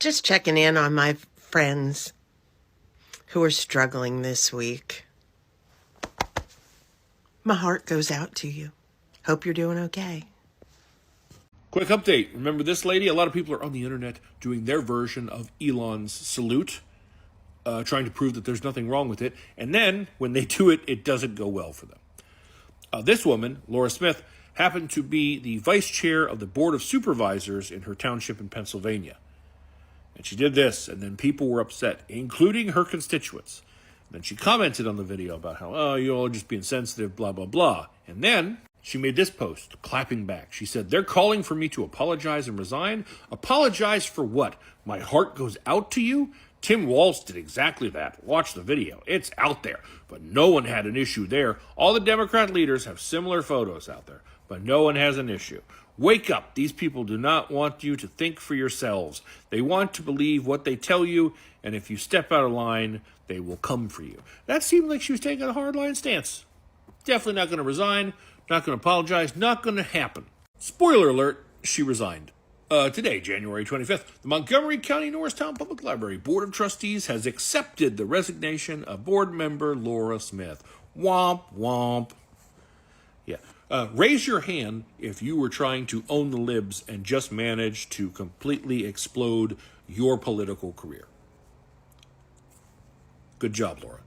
Just checking in on my friends who are struggling this week. My heart goes out to you. Hope you're doing okay. Quick update. Remember this lady? A lot of people are on the internet doing their version of Elon's salute, trying to prove that there's nothing wrong with it. And then when they do it, it doesn't go well for them. This woman, Laura Smith, happened to be the vice chair of the Board of Supervisors in her township in Pennsylvania. And she did this, and then people were upset, including her constituents. And then she commented on the video about how, oh, you're all just being sensitive, blah, blah, blah. And then she made this post, clapping back. She said, they're calling for me to apologize and resign. Apologize for what? My heart goes out to you? Tim Walz did exactly that. Watch the video. It's out there. But no one had an issue there. All the Democrat leaders have similar photos out there, but no one has an issue. Wake up. These people do not want you to think for yourselves. They want to believe what they tell you, and if you step out of line, they will come for you. That seemed like she was taking a hardline stance. Definitely not going to resign, not going to apologize, not going to happen. Spoiler alert, she resigned. Today, January 25th, the Montgomery County Norristown Public Library Board of Trustees has accepted the resignation of board member Laura Smith. Womp, womp. Yeah. Raise your hand if you were trying to own the libs and just managed to completely explode your political career. Good job, Laura.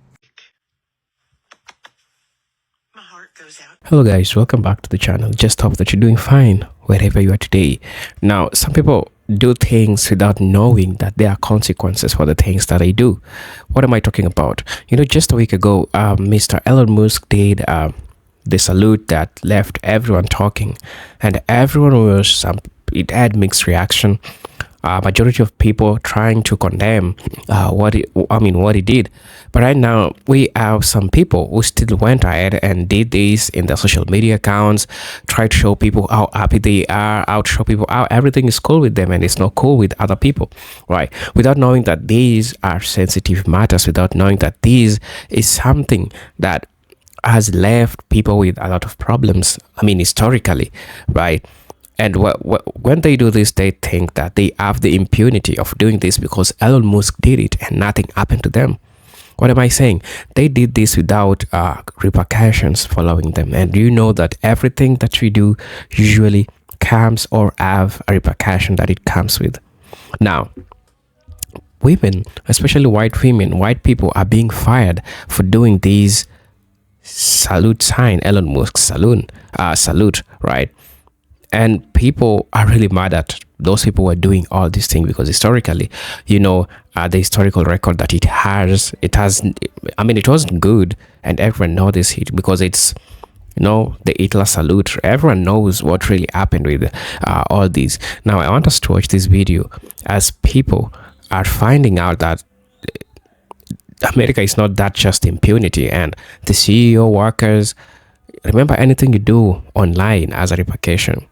My heart goes out. Hello guys, welcome back to the channel. Just hope that you're doing fine wherever you are today. Now, some people do things without knowing that there are consequences for the things that they do. What am I talking about? Just a week ago, Mr. Elon Musk did the salute that left everyone talking, and everyone it had mixed reaction. Majority of people trying to condemn what he did. But right now we have some people who still went ahead and did this in their social media accounts, try to show people how happy they are, how to show people how everything is cool with them and it's not cool with other people, right? Without knowing that these are sensitive matters, without knowing that this is something that has left people with a lot of problems, historically, right? And when they do this, they think that they have the impunity of doing this because Elon Musk did it and nothing happened to them. What am I saying? They did this without repercussions following them. And you know that everything that we do usually comes or have a repercussion that it comes with. Now, women, especially white women, white people are being fired for doing these salute sign, Elon Musk salute, right? And people are really mad at those people who are doing all these things because historically, the historical record that it wasn't good, and everyone knows this because it's, the Hitler salute. Everyone knows what really happened with all these. Now, I want us to watch this video as people are finding out that America is not that just impunity, and the CEO, workers, remember anything you do online as a repercussion.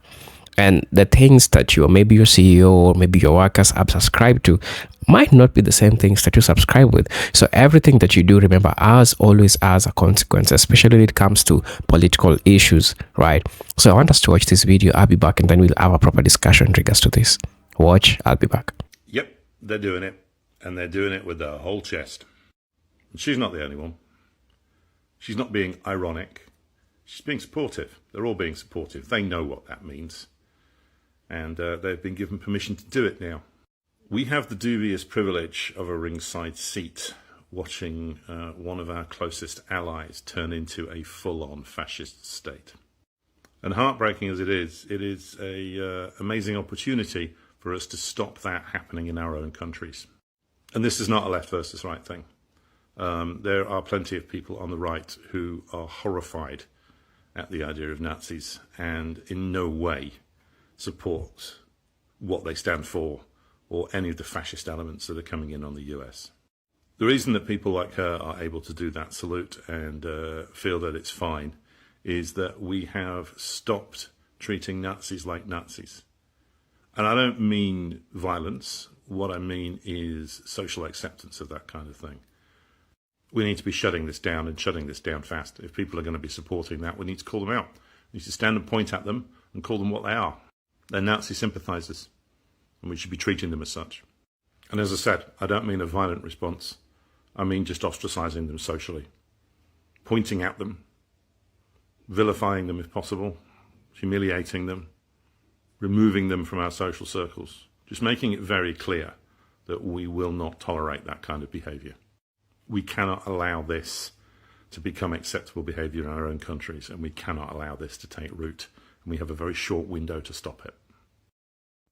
And the things that maybe your CEO or maybe your workers have subscribed to might not be the same things that you subscribe with. So everything that you do, remember, always has a consequence, especially when it comes to political issues, right? So I want us to watch this video. I'll be back and then we'll have a proper discussion in regards to this. Watch, I'll be back. Yep, they're doing it. And they're doing it with their whole chest. And she's not the only one. She's not being ironic. She's being supportive. They're all being supportive. They know what that means. And they've been given permission to do it now. We have the dubious privilege of a ringside seat watching one of our closest allies turn into a full-on fascist state. And heartbreaking as it is an amazing opportunity for us to stop that happening in our own countries. And this is not a left versus right thing. There are plenty of people on the right who are horrified at the idea of Nazis and in no way support what they stand for or any of the fascist elements that are coming in on the US. The reason that people like her are able to do that salute and feel that it's fine is that we have stopped treating Nazis like Nazis. And I don't mean violence. What I mean is social acceptance of that kind of thing. We need to be shutting this down and shutting this down fast. If people are going to be supporting that, we need to call them out. We need to stand and point at them and call them what they are. They're Nazi sympathizers, and we should be treating them as such. And as I said, I don't mean a violent response. I mean just ostracizing them socially, pointing at them, vilifying them if possible, humiliating them, removing them from our social circles, just making it very clear that we will not tolerate that kind of behaviour. We cannot allow this to become acceptable behaviour in our own countries, and we cannot allow this to take root, and we have a very short window to stop it.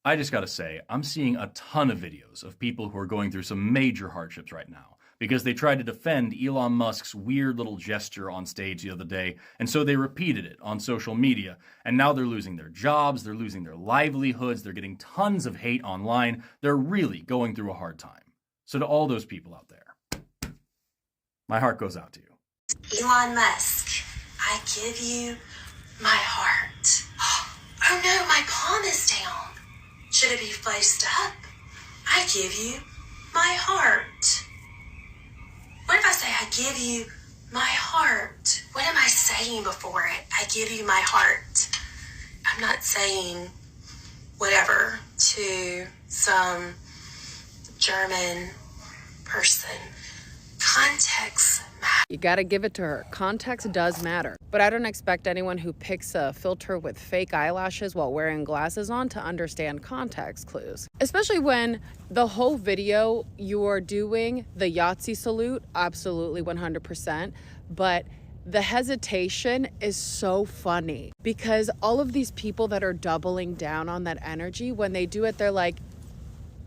I just gotta say, I'm seeing a ton of videos of people who are going through some major hardships right now because they tried to defend Elon Musk's weird little gesture on stage the other day, and so they repeated it on social media, and now they're losing their jobs, they're losing their livelihoods, they're getting tons of hate online, they're really going through a hard time. So to all those people out there, my heart goes out to you. Elon Musk, I give you my heart. Oh no, my palm is down. Should it be placed up? I give you my heart. What if I say I give you my heart? What am I saying before it? I give you my heart. I'm not saying whatever to some German person. Context matters. You gotta give it to her. Context does matter. But I don't expect anyone who picks a filter with fake eyelashes while wearing glasses on to understand context clues. Especially when the whole video you are doing the Yahtzee salute, absolutely 100%. But the hesitation is so funny because all of these people that are doubling down on that energy, when they do it, they're like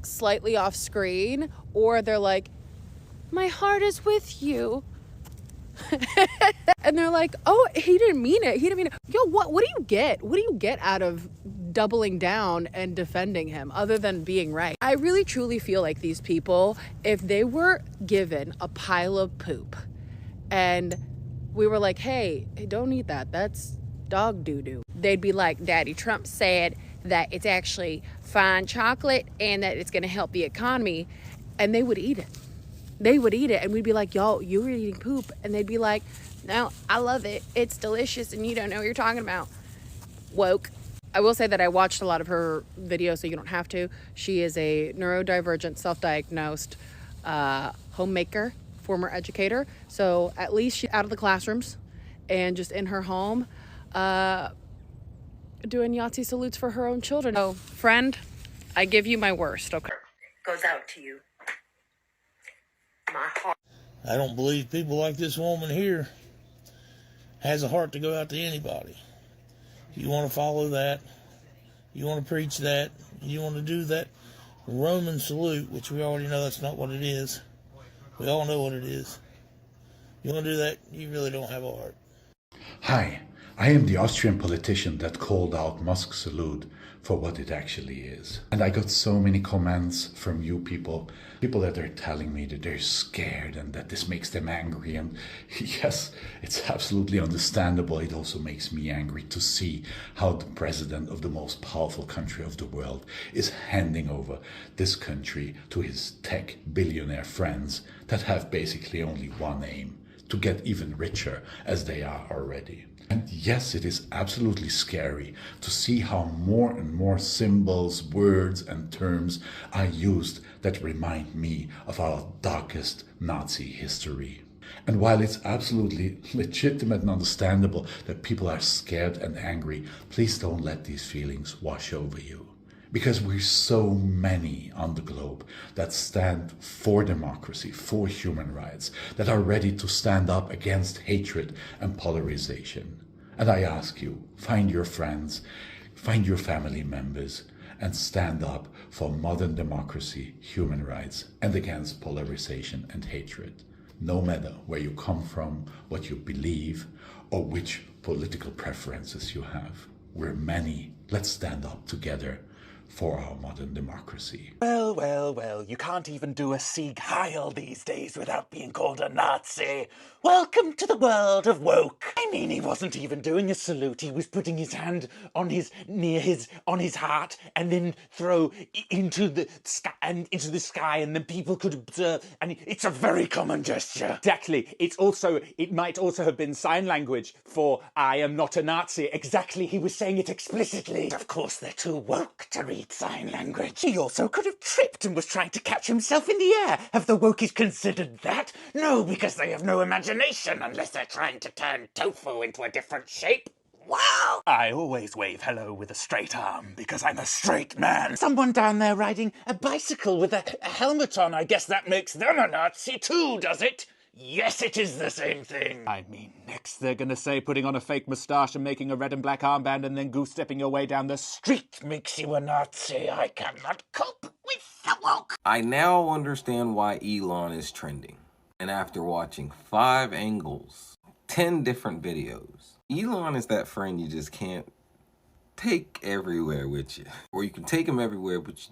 slightly off screen, or they're like, my heart is with you. And they're like, oh, he didn't mean it. He didn't mean it. Yo, what do you get? What do you get out of doubling down and defending him other than being right? I really truly feel like these people, if they were given a pile of poop and we were like, hey, don't eat that. That's dog doo-doo. They'd be like, Daddy Trump said that it's actually fine chocolate and that it's going to help the economy. And they would eat it. They would eat it, and we'd be like, yo, you were eating poop. And they'd be like, no, I love it. It's delicious, and you don't know what you're talking about. Woke. I will say that I watched a lot of her videos, so you don't have to. She is a neurodivergent, self-diagnosed homemaker, former educator. So at least she's out of the classrooms and just in her home doing Yahtzee salutes for her own children. So, friend, I give you my worst, okay? Goes out to you. My heart. I don't believe people like this woman here has a heart to go out to anybody. You want to follow that, you want to preach that, you want to do that Roman salute, which we already know that's not what it is. We all know what it is. You want to do that, you really don't have a heart. Hi, I am the Austrian politician that called out Musk's salute for what it actually is. And I got so many comments from you people that are telling me that they're scared and that this makes them angry. And yes, it's absolutely understandable. It also makes me angry to see how the president of the most powerful country of the world is handing over this country to his tech billionaire friends that have basically only one aim: to get even richer as they are already. And yes, it is absolutely scary to see how more and more symbols, words and terms are used that remind me of our darkest Nazi history. And while it's absolutely legitimate and understandable that people are scared and angry, please don't let these feelings wash over you. Because we're so many on the globe that stand for democracy, for human rights, that are ready to stand up against hatred and polarization. And I ask you, find your friends, find your family members, and stand up for modern democracy, human rights, and against polarization and hatred. No matter where you come from, what you believe, or which political preferences you have. We're many. Let's stand up together for our modern democracy. Well, well, well, you can't even do a Sieg Heil these days without being called a Nazi. Welcome to the world of woke. I mean, he wasn't even doing a salute. He was putting his hand on his heart and then throw into the sky, and then people could observe. And it's a very common gesture. Exactly. It might also have been sign language for "I am not a Nazi." Exactly. He was saying it explicitly. Of course, they're too woke to read read sign language. He also could have tripped and was trying to catch himself in the air. Have the wokies considered that? No, because they have no imagination unless they're trying to turn tofu into a different shape. Wow! I always wave hello with a straight arm because I'm a straight man. Someone down there riding a bicycle with a helmet on. I guess that makes them a Nazi too, does it? Yes, it is the same thing. I mean, next they're gonna say putting on a fake moustache and making a red and black armband and then goose-stepping your way down the street makes you a Nazi. I cannot cope with the woke. I now understand why Elon is trending. And after watching 5 angles, 10 different videos, Elon is that friend you just can't take everywhere with you. Or you can take him everywhere, but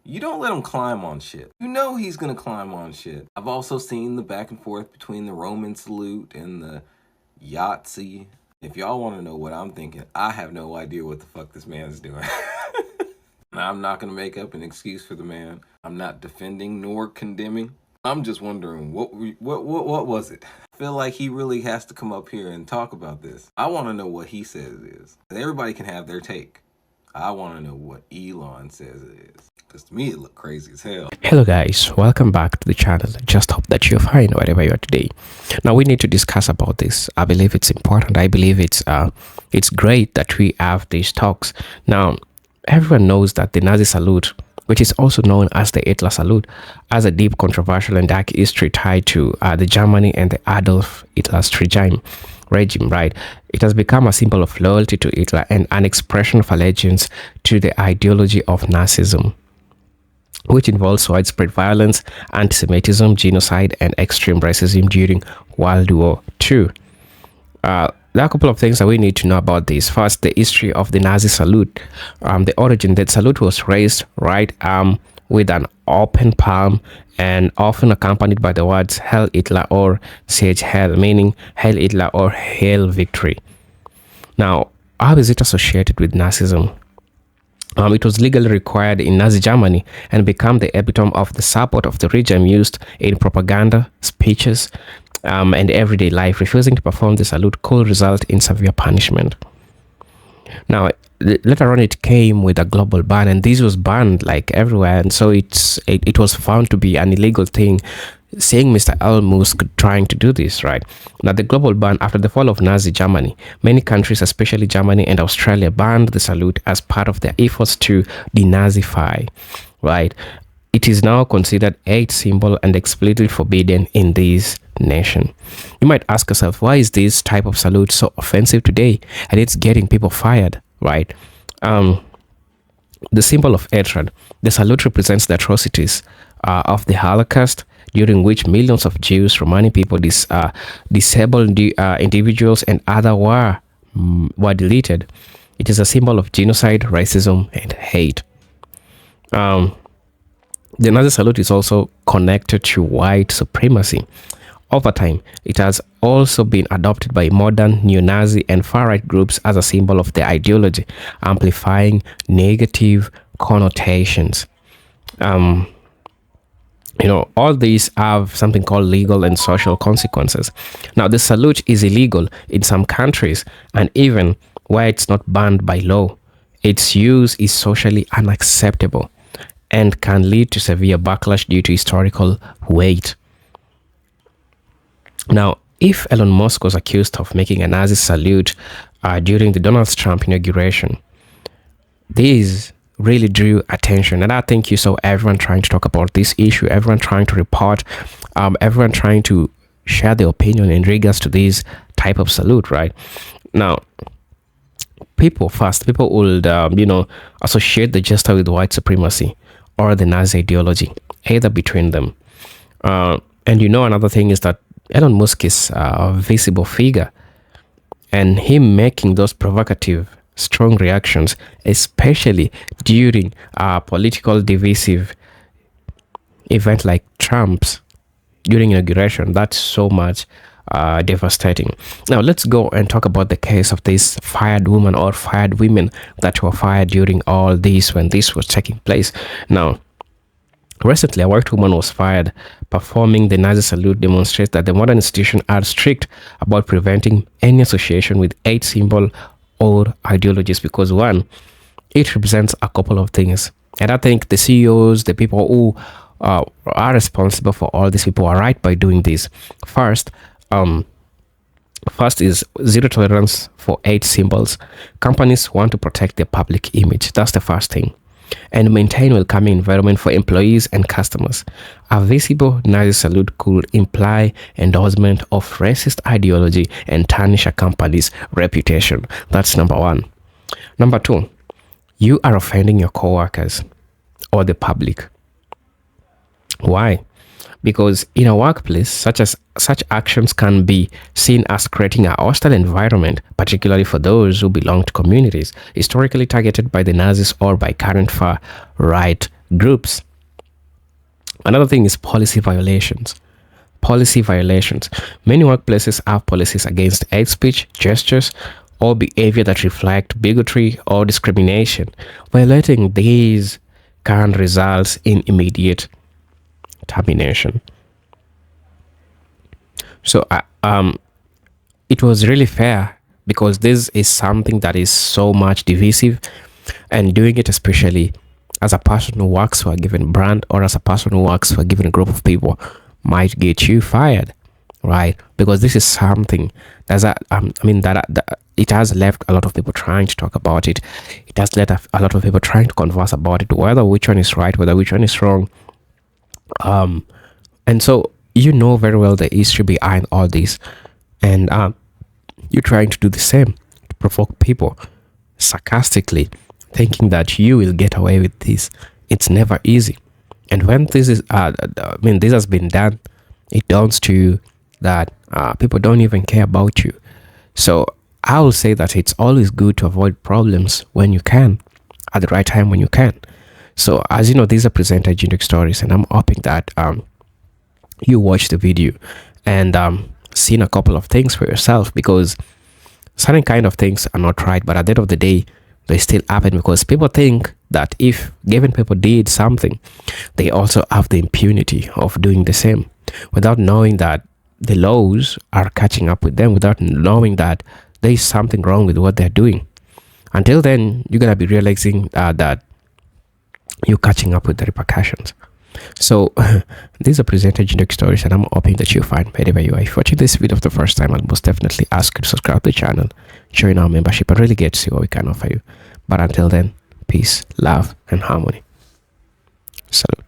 you don't let him climb on shit. You know he's gonna climb on shit. I've also seen the back and forth between the Roman salute and the Yahtzee. If y'all wanna know what I'm thinking, I have no idea what the fuck this man's doing. I'm not gonna make up an excuse for the man. I'm not defending nor condemning. I'm just wondering, what was it? I feel like he really has to come up here and talk about this. I want to know what he says it is. Everybody can have their take. I want to know what Elon says it is. Because to me, it looked crazy as hell. Hello guys, welcome back to the channel. Just hope that you're fine wherever you are today. Now we need to discuss about this. I believe it's important. I believe it's great that we have these talks. Now, everyone knows that the Nazi salute, which is also known as the Hitler salute, has a deep, controversial and dark history tied to the Germany and the Adolf Hitler's regime, right? It has become a symbol of loyalty to Hitler and an expression of allegiance to the ideology of Nazism, which involves widespread violence, anti-Semitism, genocide, and extreme racism during World War II. There are a couple of things that we need to know about this. First, the history of the Nazi salute. The origin, that salute was raised right arm with an open palm and often accompanied by the words Heil Hitler or Sieg Heil, meaning Hail Hitler or Hail Victory. Now, how is it associated with Nazism? It was legally required in Nazi Germany and became the epitome of the support of the regime used in propaganda, speeches, and everyday life. Refusing to perform the salute could result in severe punishment. Now, later on, it came with a global ban, and this was banned like everywhere, and so it was found to be an illegal thing. Seeing Mr. Elon Musk trying to do this, right? Now, the global ban after the fall of Nazi Germany, many countries, especially Germany and Australia, banned the salute as part of their efforts to denazify, right? It is now considered a hate symbol and explicitly forbidden in this nation. You might ask yourself, why is this type of salute so offensive today and it's getting people fired, right? The symbol of hatred, the salute represents the atrocities of the Holocaust, during which millions of Jews, Romani people, disabled individuals, and others were deleted. It is a symbol of genocide, racism, and hate. The Nazi salute is also connected to white supremacy. Over time, it has also been adopted by modern neo-Nazi and far-right groups as a symbol of the ideology, amplifying negative connotations. All these have something called legal and social consequences. Now, the salute is illegal in some countries, and even where it's not banned by law, its use is socially unacceptable and can lead to severe backlash due to historical weight. Now, if Elon Musk was accused of making a Nazi salute during the Donald Trump inauguration, this really drew attention, and I think you saw everyone trying to talk about this issue, everyone trying to report, everyone trying to share their opinion in regards to this type of salute, right? Now, people would associate the gesture with white supremacy or the Nazi ideology, either between them. And another thing is that Elon Musk is a visible figure, and him making those provocative, strong reactions, especially during a political divisive event like Trump's during inauguration, that's so much devastating. Now, let's go and talk about the case of this fired woman or fired women that were fired during all this when this was taking place. Now, recently, a white woman was fired. Performing the Nazi salute demonstrates that the modern institutions are strict about preventing any association with hate symbol or ideologies, because one, it represents a couple of things. And I think the CEOs, the people who are responsible for all these people are right by doing this. First is zero tolerance for hate symbols. Companies want to protect their public image. That's the first thing. And maintain welcoming environment for employees and customers. A visible Nazi salute could imply endorsement of racist ideology and tarnish a company's reputation. That's number one. Number two, you are offending your coworkers or the public. Why? Because in a workplace, such actions can be seen as creating a hostile environment, particularly for those who belong to communities historically targeted by the Nazis or by current far-right groups. Another thing is policy violations. Policy violations. Many workplaces have policies against hate speech, gestures, or behavior that reflect bigotry or discrimination. Violating these can result in immediate termination. So it was really fair because this is something that is so much divisive, and doing it especially as a person who works for a given brand or as a person who works for a given group of people might get you fired, right? Because this is something that's that it has left a lot of people trying to talk about it. It has led a lot of people trying to converse about it, whether which one is right, whether which one is wrong. And so you know very well the history behind all this, and you're trying to do the same to provoke people sarcastically, thinking that you will get away with this. It's never easy. And when this is, this has been done, it dawns to you that people don't even care about you. So I will say that it's always good to avoid problems when you can, at the right time when you can. So as you know, these are presented unique stories, and I'm hoping that you watch the video and seen a couple of things for yourself, because certain kind of things are not right, but at the end of the day, they still happen because people think that if given people did something, they also have the impunity of doing the same, without knowing that the laws are catching up with them, without knowing that there is something wrong with what they're doing. Until then, you're gonna be realizing that you're catching up with the repercussions. So these are presented unique stories, and I'm hoping that you find wherever you are. If you're watching this video for the first time, I'll most definitely ask you to subscribe to the channel, join our membership, and really get to see what we can offer you. But until then, peace, love, and harmony. Salute.